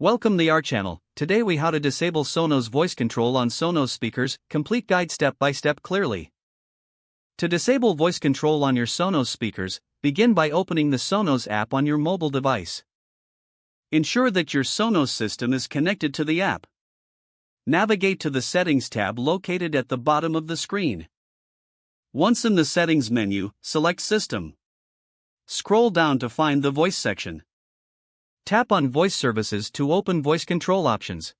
Welcome to our channel. Today we how to disable Sonos voice control on Sonos speakers, complete guide step by step clearly. To disable voice control on your Sonos speakers, begin by opening the Sonos app on your mobile device. Ensure that your Sonos system is connected to the app. Navigate to the Settings tab located at the bottom of the screen. Once in the Settings menu, select System. Scroll down to find the Voice section. Tap on Voice Services to open voice control options.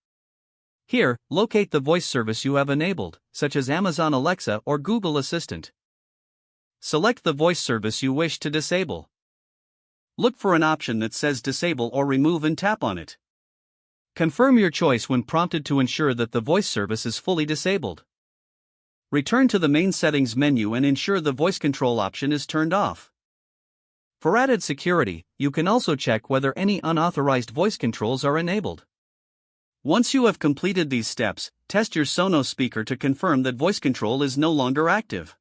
Here, locate the voice service you have enabled, such as Amazon Alexa or Google Assistant. Select the voice service you wish to disable. Look for an option that says Disable or Remove and tap on it. Confirm your choice when prompted to ensure that the voice service is fully disabled. Return to the main settings menu and ensure the voice control option is turned off. For added security, you can also check whether any unauthorized voice controls are enabled. Once you have completed these steps, test your Sonos speaker to confirm that voice control is no longer active.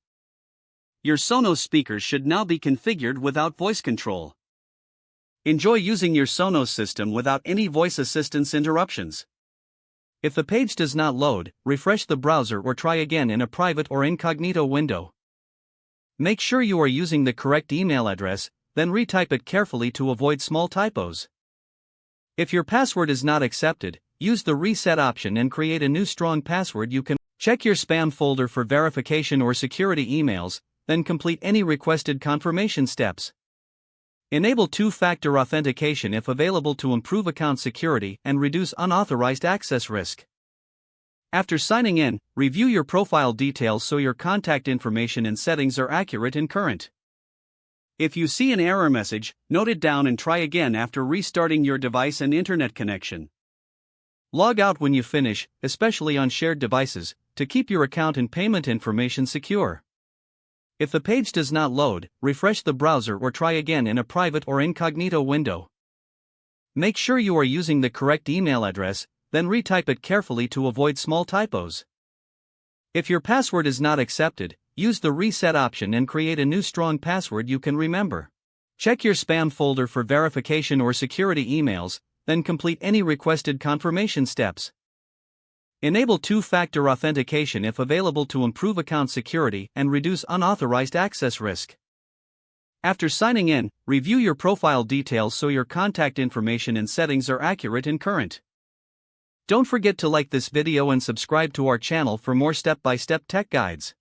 Your Sonos speakers should now be configured without voice control. Enjoy using your Sonos system without any voice assistance interruptions. If the page does not load, refresh the browser or try again in a private or incognito window. Make sure you are using the correct email address, then retype it carefully to avoid small typos. If your password is not accepted, use the reset option and create a new strong password. You can check your spam folder for verification or security emails, then complete any requested confirmation steps. Enable two-factor authentication if available to improve account security and reduce unauthorized access risk. After signing in, review your profile details so your contact information and settings are accurate and current. If you see an error message, note it down and try again after restarting your device and internet connection. Log out when you finish, especially on shared devices, to keep your account and payment information secure. If the page does not load, refresh the browser or try again in a private or incognito window. Make sure you are using the correct email address, then retype it carefully to avoid small typos. If your password is not accepted, use the reset option and create a new strong password you can remember. Check your spam folder for verification or security emails, then complete any requested confirmation steps. Enable two-factor authentication if available to improve account security and reduce unauthorized access risk. After signing in, review your profile details so your contact information and settings are accurate and current. Don't forget to like this video and subscribe to our channel for more step-by-step tech guides.